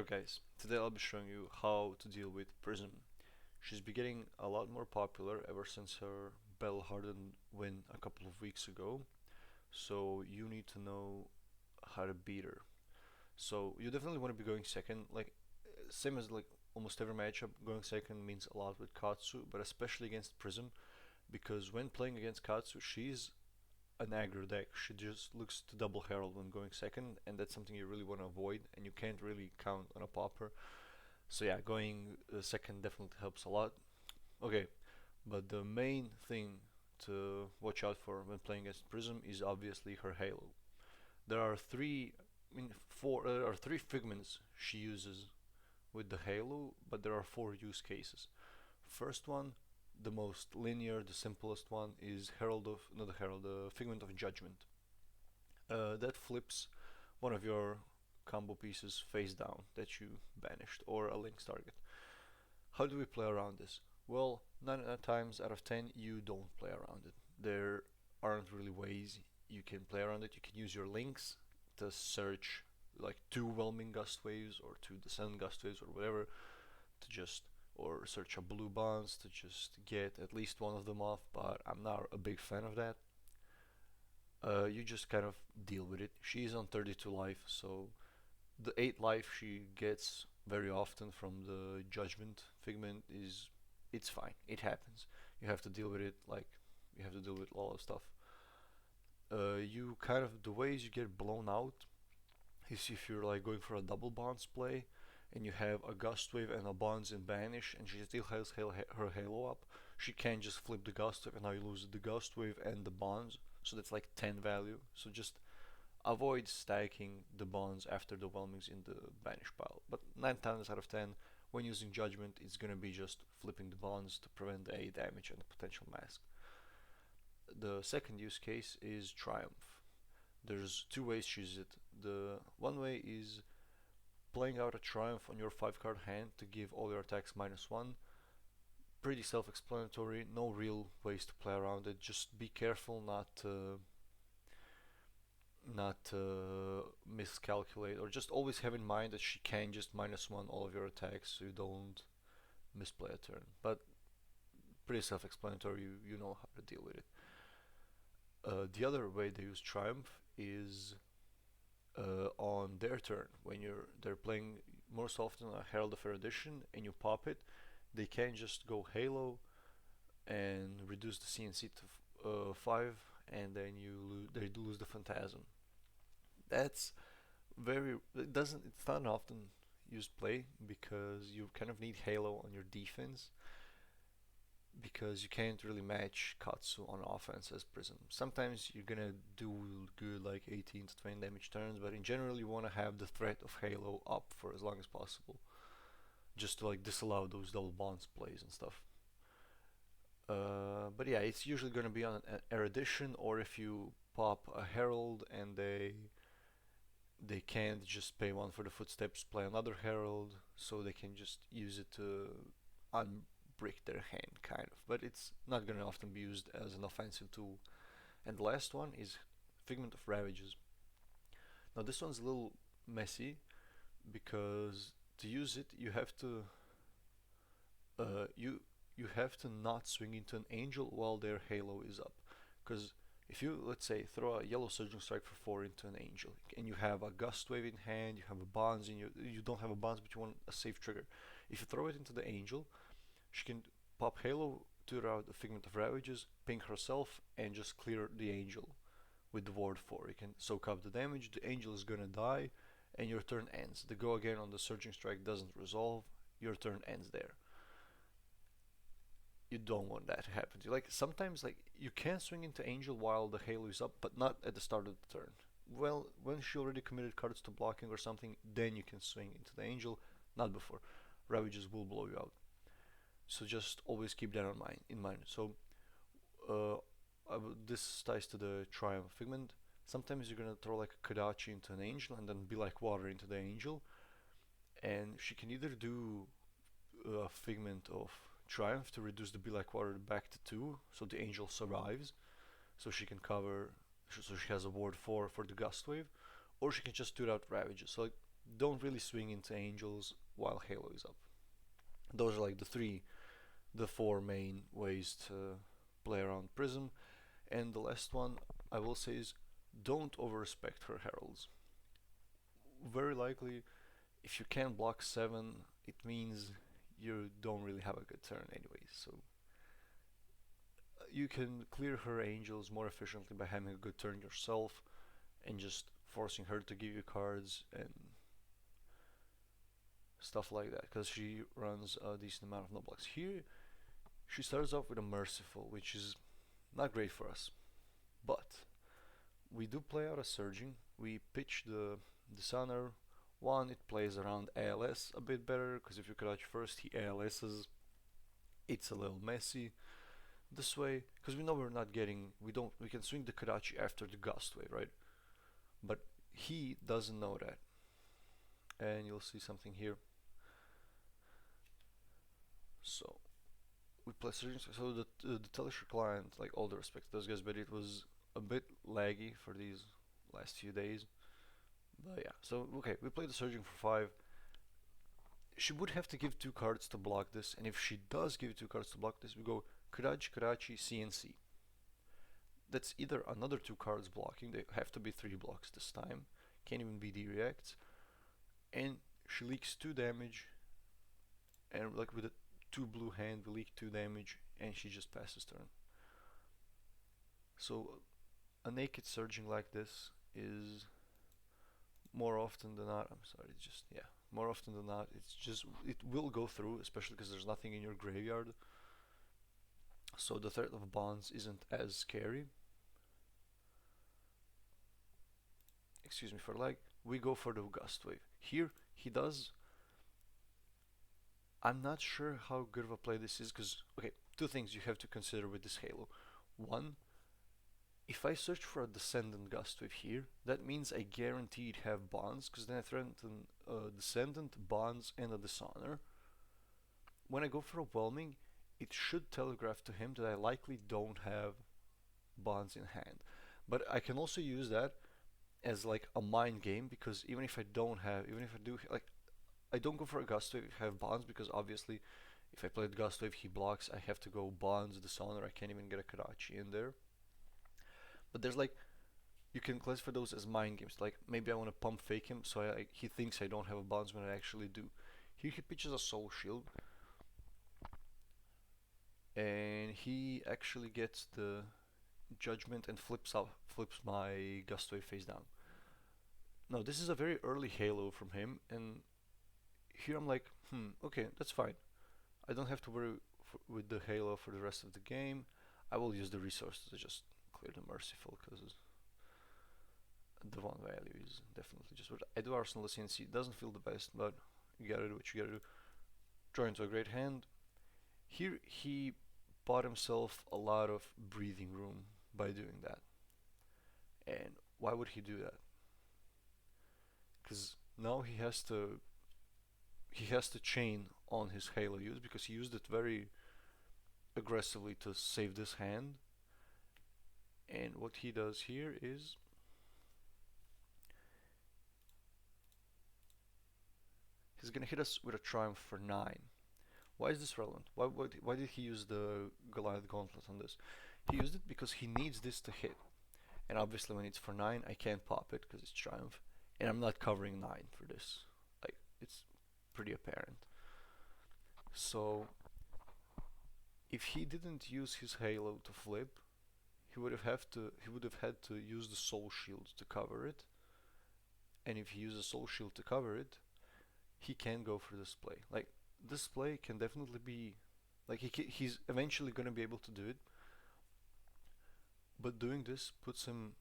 What up guys, today I'll be showing you how to deal with Prism. She's been getting a lot more popular ever since her Bell Hardened win a couple of weeks ago, so you need to know how to beat her. So you definitely want to be going second, like same as like almost every matchup, going second means a lot with Katsu, but especially against Prism, because when playing against Katsu, she's an aggro deck. She just looks to double herald when going second, and that's something you really want to avoid, and you can't really count on a popper. So yeah, going second definitely helps a lot. Okay, but the main thing to watch out for when playing against Prism is obviously her halo. There are three, there are three figments she uses with the halo, but there are four use cases. First one, the most linear, the simplest one is Herald of, not the Herald, the Figment of Judgment. That flips one of your combo pieces face down that you banished, or a link's target. How do we play around this? Well, 9 times out of 10 you don't play around it. There aren't really ways you can play around it. You can use your links to search like two whelming gust waves or two descending gust waves or whatever to just, or search a blue bonds to just get at least one of them off, but I'm not a big fan of that. You just kind of deal with it. She's on 32 life, so the 8 life she gets very often from the judgment figment is, it's fine. It happens. You have to deal with it like you have to deal with a lot of stuff. You kind of, the ways you get blown out is if you're like going for a double bonds play and you have a gust wave and a bonds in banish and she still has her halo up, she can just flip the gust wave and now you lose the gust wave and the bonds, so that's like 10 value. So just avoid stacking the bonds after the whelmings in the banish pile. But 9 times out of 10, when using judgment, it's gonna be just flipping the bonds to prevent the A damage and the potential mask. The second use case is Triumph. There's two ways to use it. The one way is playing out a Triumph on your 5 card hand to give all your attacks -1. Pretty self-explanatory, no real ways to play around it. Just be careful not miscalculate, or just always have in mind that she can just -1 all of your attacks so you don't misplay a turn. But pretty self-explanatory, you know how to deal with it. The other way they use Triumph is on their turn. When they're playing most often a Herald of Erudition and you pop it, they can just go Halo and reduce the CNC to 5, and then they lose the Phantasm. That's very, it's not an often used play because you kind of need Halo on your defense, because you can't really match Katsu on offense as Prism. Sometimes you're gonna do good like 18 to 20 damage turns, but in general you want to have the threat of Halo up for as long as possible, just to like disallow those double bonds plays and stuff. But yeah, it's usually gonna be on an Erudition, or if you pop a Herald and they can't just pay one for the footsteps, play another Herald, so they can just use it to unbrick their hand, kind of. But it's not gonna often be used as an offensive tool. And the last one is Figment of Ravages. Now this one's a little messy because to use it you have to you have to not swing into an angel while their halo is up. Because if you, let's say, throw a yellow surging strike for 4 into an angel and you have a gust wave in hand, you have a bonds in you don't have a bonds but you want a safe trigger. If you throw it into the angel, she can pop halo to out the Figment of Ravages, ping herself, and just clear the angel with the ward 4. You can soak up the damage, the angel is gonna die, and your turn ends. The go again on the surging strike doesn't resolve, your turn ends there. You don't want that to happen to you. Like sometimes like you can swing into angel while the halo is up, but not at the start of the turn. Well, when she already committed cards to blocking or something, then you can swing into the angel, not before. Ravages will blow you out. So just always keep that in mind. So uh, this ties to the Triumph Figment. Sometimes you're gonna throw like a Kadachi into an angel and then be like water into the angel, and she can either do a Figment of Triumph to reduce the Be Like Water back to 2, so the angel survives, so she can cover, so she has a ward 4 for the Gust Wave, or she can just do it out Ravages. So like, don't really swing into angels while Halo is up. Those are like the four main ways to play around Prism. And the last one I will say is don't overrespect her heralds. Very likely, if you can't block 7, it means you don't really have a good turn anyway. So you can clear her angels more efficiently by having a good turn yourself and just forcing her to give you cards and stuff like that, because she runs a decent amount of no blocks. Here, she starts off with a merciful, which is not great for us, but we do play out a surging. We pitch the Dishonour. One, it plays around ALS a bit better, because if you crouch first, he ALS's. It's a little messy. This way, because we know we're not getting, we can swing the Karachi after the Gust Wave, right? But he doesn't know that. And you'll see something here. So, we play surging. So the Telesur client, like all the respect to those guys, but it was a bit laggy for these last few days. But yeah, so okay, we played the surging for 5. She would have to give 2 cards to block this, and if she does give 2 cards to block this, we go Karachi, CNC. That's either another 2 cards blocking, they have to be 3 blocks this time, can't even be D-reacts, and she leaks 2 damage, and like with a 2 blue hand, we leak 2 damage, and she just passes turn. So a naked surging like this is more often than not, more often than not, it will go through, especially because there's nothing in your graveyard. So the threat of bonds isn't as scary. Excuse me for lag. We go for the Gust Wave. Here, he does. I'm not sure how good of a play this is, because, okay, 2 things you have to consider with this Halo. One, if I search for a Descendant Gust Wave here, that means I guaranteed have bonds, because then I threaten a Descendant, bonds, and a Dishonor. When I go for a Whelming, it should telegraph to him that I likely don't have bonds in hand. But I can also use that as like a mind game, because even if I do, like, I don't go for a Gust Wave if I have bonds, because obviously if I played Gust Wave, he blocks, I have to go bonds, Dishonor, I can't even get a Karachi in there. But there's like, you can classify those as mind games. Like maybe I want to pump fake him so he thinks I don't have a bonds when I actually do. Here he pitches a Soul Shield, and he actually gets the Judgment and flips my Gust Wave face down. Now this is a very early Halo from him, and here I'm like, okay, that's fine. I don't have to worry with the Halo for the rest of the game. I will use the resources to just clear the Merciful, because the 1 value is definitely just what I do. Arsenal CNC doesn't feel the best, but you gotta do what you gotta do. Draw into a great hand. Here he bought himself a lot of breathing room by doing that. And why would he do that? Because now he has to chain on his Halo use, because he used it very aggressively to save this hand. And what he does here is he's gonna hit us with a Triumph for 9. Why is this relevant? Why did he use the Goliath Gauntlet on this? He used it because he needs this to hit. And obviously when it's for 9, I can't pop it because it's Triumph. And I'm not covering 9 for this. Like, it's pretty apparent. So, if he didn't use his Halo to flip, he would have had to use the Soul Shield to cover it. And if he uses Soul Shield to cover it, he can go for this play. Like, this play can definitely be, like, he's eventually going to be able to do it, but doing this puts him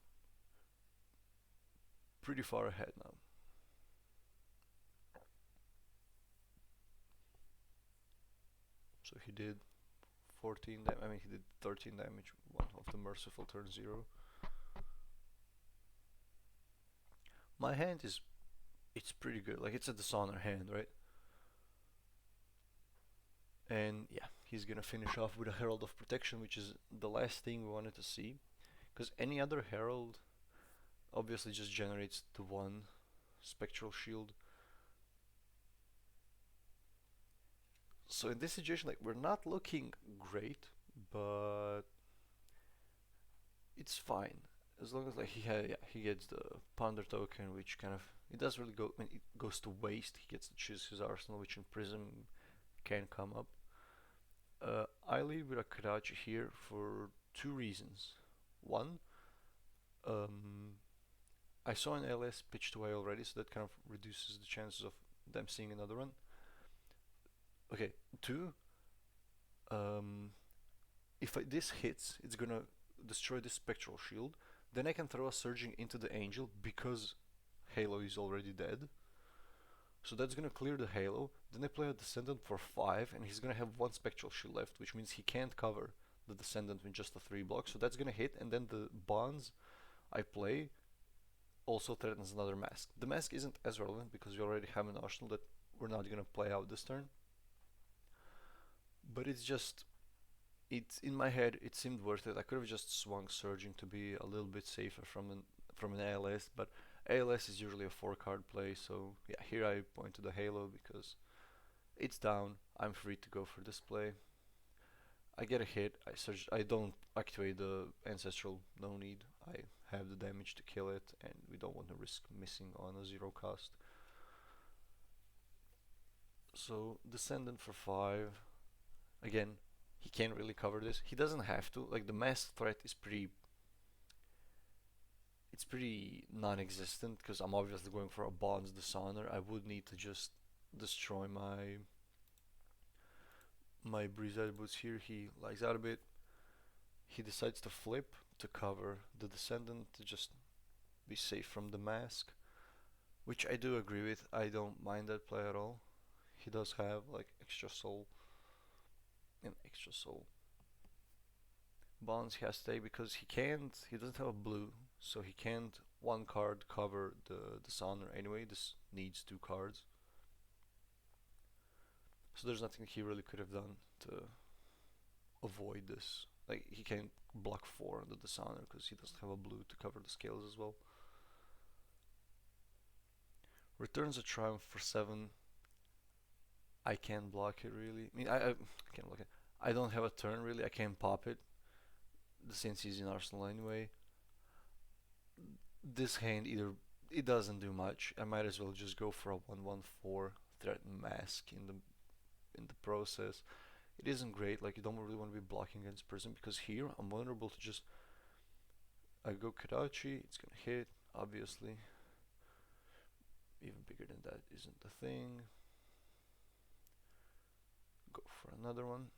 pretty far ahead now. So he did 14 damage, he did 13 damage, one of the Merciful turn 0. My hand it's pretty good, like, it's a Dishonor hand, right? And yeah, he's gonna finish off with a Herald of Protection, which is the last thing we wanted to see, because any other Herald obviously just generates the 1 Spectral Shield, So in this situation, like we're not looking great, but it's fine as long as like he gets the ponder token, which kind of it does really go. I mean, it goes to waste. He gets to choose his arsenal, which in Prism can come up. I lead with a Karachi here for two reasons. One, um, I saw an LS pitched away already, so that kind of reduces the chances of them seeing another one. Okay, two, um, if this hits, it's gonna destroy this spectral shield. Then I can throw a surging into the angel because Halo is already dead. So that's gonna clear the Halo. Then I play a Descendant for 5, and he's gonna have one spectral shield left, which means he can't cover the Descendant with just a 3 block. So that's gonna hit, and then the bonds I play also threatens another mask. The mask isn't as relevant because we already have an arsenal that we're not gonna play out this turn. But it's in my head it seemed worth it. I could have just swung surging to be a little bit safer from an ALS, but ALS is usually a 4 card play, so yeah, here I point to the Halo because it's down. I'm free to go for this play. I get a hit. I don't activate the ancestral. No need. I have the damage to kill it, and we don't want to risk missing on a 0 cost. So Descendant for 5. Again, he can't really cover this. He doesn't have to. Like the mask threat is pretty non-existent because I'm obviously going for a Bond's Dishonor. I would need to just destroy my Breezed Boots here. He lags out a bit. He decides to flip to cover the Descendant to just be safe from the mask, which I do agree with. I don't mind that play at all. He does have like extra soul and extra soul. Bonds he has to take because he doesn't have a blue, so he can't 1 card cover the Dishonor anyway. This needs 2 cards. So there's nothing he really could have done to avoid this. Like he can't block 4 on the Dishonor because he doesn't have a blue to cover the scales as well. Returns a Triumph for 7. I can't block it really. I mean, I can't block it. I don't have a turn really. I can't pop it. Since he's in Arsenal anyway. This hand it doesn't do much. I might as well just go for a 1/1/4 threaten mask in the process. It isn't great. Like you don't really want to be blocking against Prism because here I'm vulnerable to just I go Karachi. It's gonna hit obviously. Even bigger than that isn't the thing. Go for another one.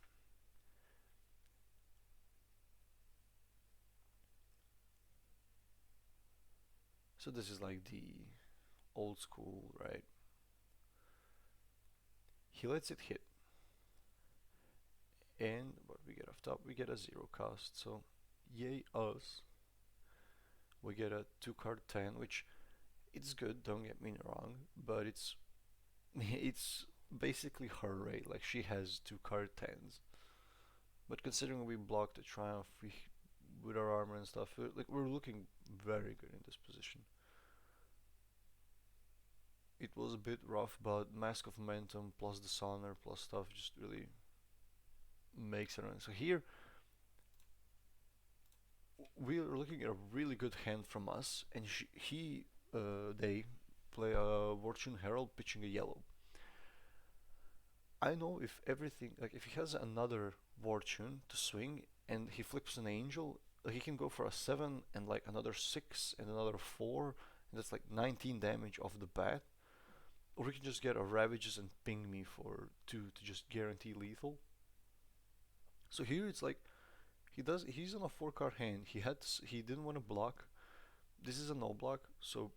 So this is like the old school, right? He lets it hit. And what we get off top, we get a 0 cost. So yay us. We get a 2 card 10, which it's good, don't get me wrong, but it's it's basically her rate. Like she has 2 card 10s. But considering we blocked the Triumph with our armor and stuff, we're looking very good in this position. It was a bit rough, but Mask of Momentum plus Dishonor plus stuff just really makes it run. So here we are looking at a really good hand from us, and they play a Fortune Herald pitching a yellow. I know if everything, like if he has another Fortune to swing and he flips an Angel, he can go for a 7 and like another 6 and another 4, and that's like 19 damage off the bat. Or he can just get a Ravages and ping me for 2 to just guarantee lethal. So here it's like he's on a 4 card hand. He didn't want to block. This is a no block, so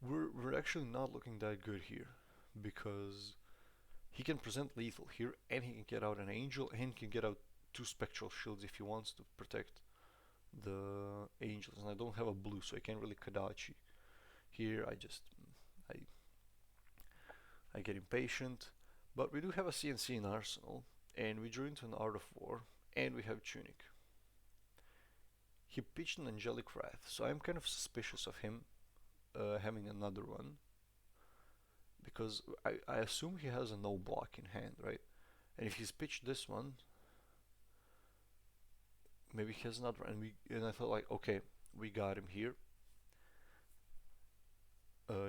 we're actually not looking that good here because he can present lethal here and he can get out an Angel and he can get out 2 Spectral Shields if he wants to protect the Angels, and I don't have a blue, so I can't really Kadachi. Here I get impatient, but we do have a CNC in Arsenal, and we drew into an Art of War, and we have Tunic. He pitched an Angelic Wrath, so I'm kind of suspicious of him having another one, because I assume he has a no block in hand, right? And if he's pitched this one, maybe he has another, and I thought like, okay, we got him here.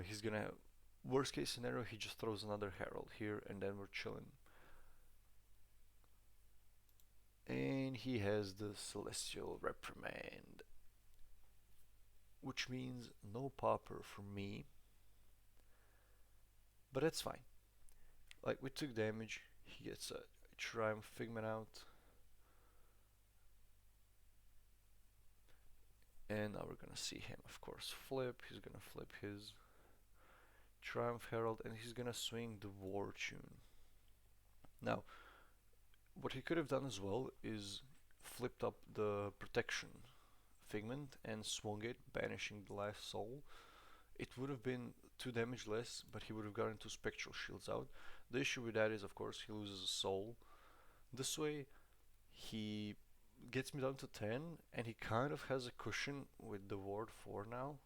He's gonna worst case scenario, he just throws another Herald here, and then we're chilling. And he has the Celestial Reprimand, which means no popper for me, but that's fine. Like, we took damage, he gets a Triumph Figment out, and now we're gonna see him, of course, flip. He's gonna flip his Triumph Herald, and he's gonna swing the War Tune. Now, what he could have done as well is flipped up the Protection Figment and swung it, banishing the last soul. It would have been 2 damage less, but he would have gotten 2 Spectral Shields out. The issue with that is, of course, he loses a soul. This way, he gets me down to 10, and he kind of has a cushion with the Ward 4 now.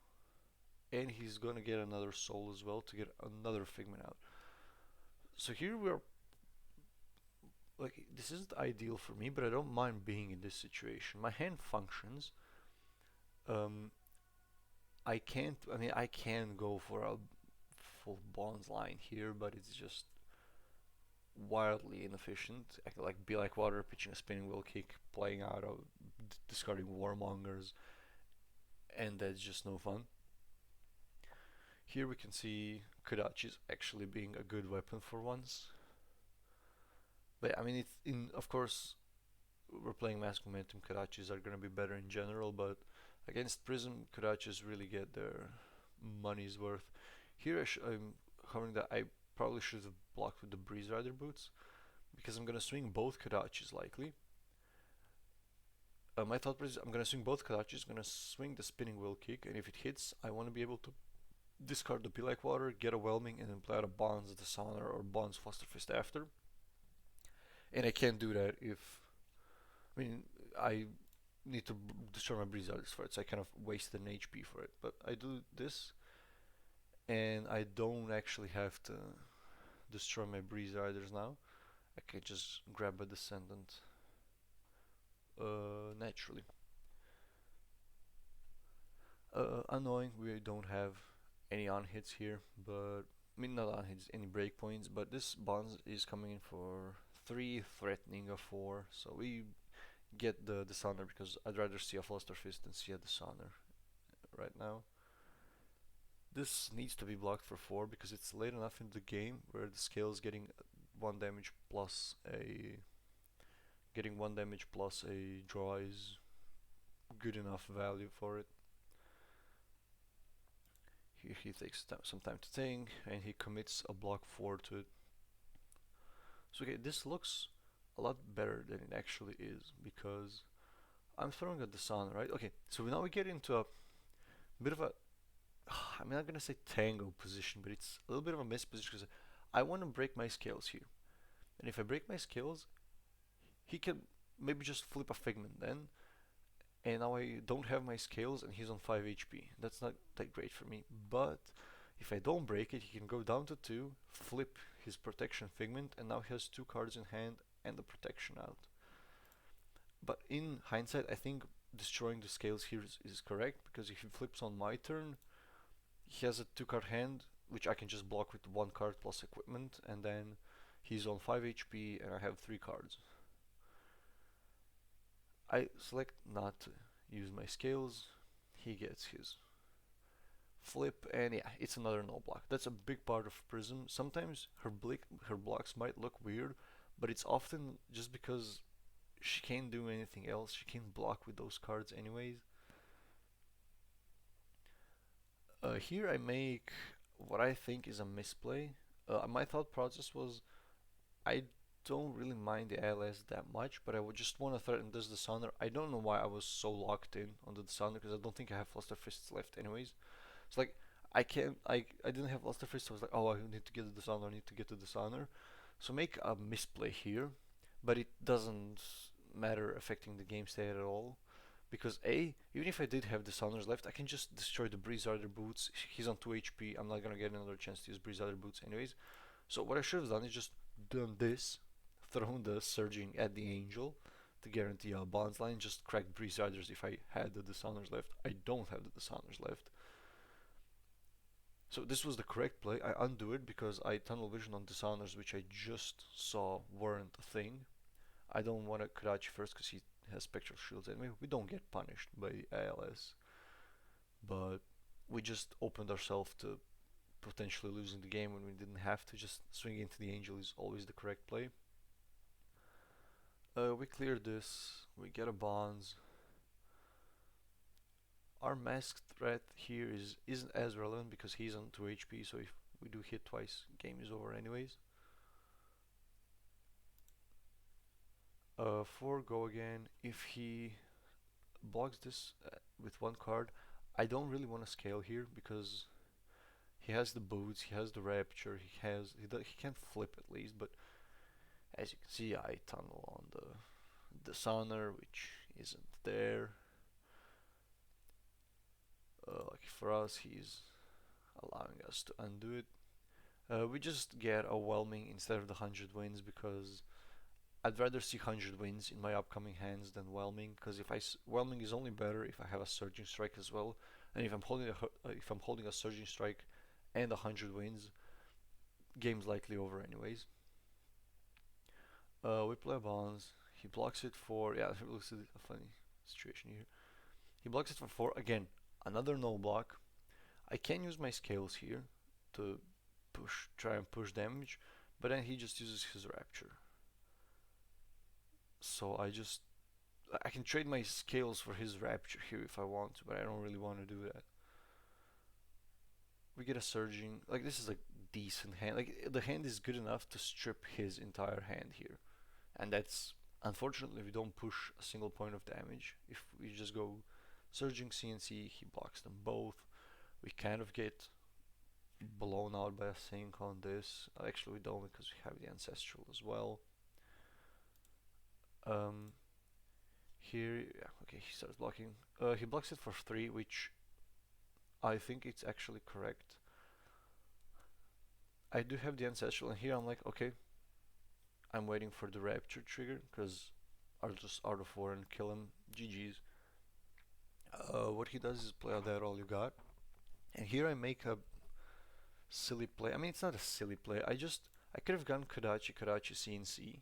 And he's gonna get another soul as well to get another Figment out. So here we are. Like, this isn't ideal for me, but I don't mind being in this situation. My hand functions. Um, I can go for a full bonds line here, but it's just wildly inefficient. I could like be like water, pitching a spinning wheel kick, playing out of discarding warmongers, and that's just no fun. Here we can see Kodachi's actually being a good weapon for once. But I mean, it's of course, we're playing Mask Momentum. Kodachis are gonna be better in general, but against Prism, Kodachis really get their money's worth. Here I'm covering that I probably should have blocked with the Breeze Rider boots, because I'm gonna swing both Kodachis likely. My thought is I'm gonna swing both Kodachis, gonna swing the spinning wheel kick, and if it hits, I want to be able to discard the Be Like Water, get a Whelming, and then play out a Bonds Dishonor or Bonds Flusterfist after. And I can't do that if, I mean, I need to destroy my Breeze Riders for it, so I kind of wasted an HP for it. But I do this, and I don't actually have to destroy my Breeze Riders now. I can just grab a Descendant naturally. Annoying, we don't have any on hits here, but I mean not on hits, any breakpoints. But this Bonds is coming in for 3, threatening a 4, so we get the Dishonor because I'd rather see a Flusterfist than see a Dishonor right now. This needs to be blocked for 4 because it's late enough in the game where the scale is getting 1 damage plus a draw is good enough value for it. Here he takes some time to think, and he commits a block 4 to it. So okay, this looks a lot better than it actually is because I'm throwing a Dishonor, right? Okay, so now we get into a bit of a, I'm not gonna say tango position, but it's a little bit of a miss position because I want to break my scales here. And if I break my scales, he can maybe just flip a Figment then, and now I don't have my scales and he's on 5 HP. That's not that great for me, but if I don't break it, he can go down to 2, flip his Protection Figment, and now he has 2 cards in hand and the Protection out. But in hindsight, I think destroying the scales here is correct, because if he flips on my turn, he has a 2-card hand, which I can just block with 1 card plus equipment, and then he's on 5 HP and I have 3 cards. I select not to use my scales, he gets his flip, and yeah, it's another no block. That's a big part of Prism. Sometimes her blocks might look weird, but it's often just because she can't do anything else. She can't block with those cards anyways. Here I make what I think is a misplay. My thought process was I don't really mind the ALS that much, but I would just want to threaten this Dishonor. I don't know why I was so locked in on the Dishonor because I don't think I have Flusterfists left anyways. It's like I didn't have Flusterfist, so I was like, oh, I need to get the Dishonor, I need to get the Dishonor. So make a misplay here, but it doesn't matter affecting the game state at all Because A, even if I did have Dishonors left, I can just destroy the Breeze Rider boots. He's on 2 HP. I'm not gonna get another chance to use Breeze Rider boots anyways. So what I should have done is just done this, thrown the Surging at the Angel to guarantee a bonds line, just cracked Breeze Riders if I had the Dishonors left. I don't have the Dishonors left. So this was the correct play. I undo it because I tunnel vision on Dishonors, which I just saw weren't a thing. I don't want to Karachi first because he has Spectral Shields anyway. We don't get punished by ALS, but we just opened ourselves to potentially losing the game when we didn't have to. Just swing into the Angel is always the correct play. We clear this, we get a bonds. Our masked threat here isn't as relevant because he's on 2 HP, so if we do hit twice, game is over anyways. 4 go again. If he blocks this with one card, I don't really want to scale here because he has the boots, he has the rapture, he can't flip at least, but as you can see, I tunnel on the Dishonor, which isn't there. Like for us, he's allowing us to undo it. We just get a whelming instead of the 100 wins because I'd rather see 100 wins in my upcoming hands than whelming, because whelming is only better if I have a surging strike as well, and if I'm holding a surging strike and 100 wins, game's likely over anyways. We play bonds. He blocks it for, yeah, it looks a funny situation here. He blocks it for 4 again. Another no block. I can use my scales here to try and push damage, but then he just uses his rapture. So I can trade my scales for his rapture here if I want to, but I don't really want to do that. We get a surging, like this is a decent hand. Like the hand is good enough to strip his entire hand here, and that's unfortunately we don't push a single point of damage. If we just go surging CNC, he blocks them both. We kind of get blown out by a sync on this. Actually, we don't because we have the ancestral as well. Here, yeah, okay, he starts blocking. He blocks it for 3, which I think it's actually correct. I do have the ancestral, and here I'm like, okay, I'm waiting for the rapture trigger because I'll just out of 4 and kill him. GG's. What he does is play out that all you got, and here I make a silly play. I mean, it's not a silly play. I could have gone Karachi CNC,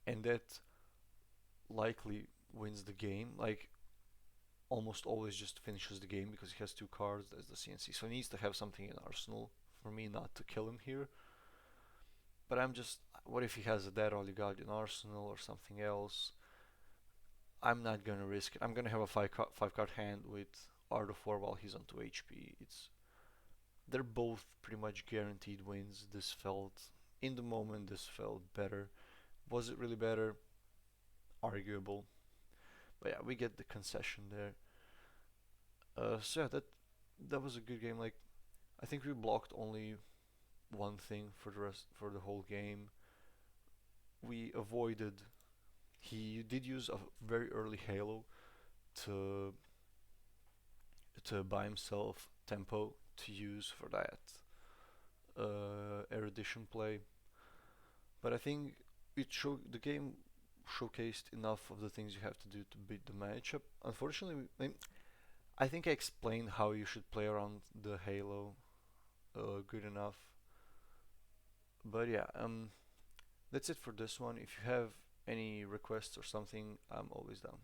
and that likely wins the game. Like almost always just finishes the game because he has 2 cards as the CNC. So he needs to have something in arsenal for me not to kill him here. But I'm just, what if he has a Dead All You Got in arsenal or something else? I'm not gonna risk it. I'm gonna have a 5 card hand with Art of War while he's on 2 HP. They're both pretty much guaranteed wins. In the moment, this felt better. Was it really better? Arguable. But yeah, we get the concession there. So yeah, that was a good game. Like, I think we blocked only one thing for the whole game. We avoided. He did use a very early Halo to buy himself tempo to use for that erudition play. But I think the game showcased enough of the things you have to do to beat the matchup. Unfortunately, I think I explained how you should play around the Halo good enough. But yeah, that's it for this one. If you have any requests or something, I'm always down.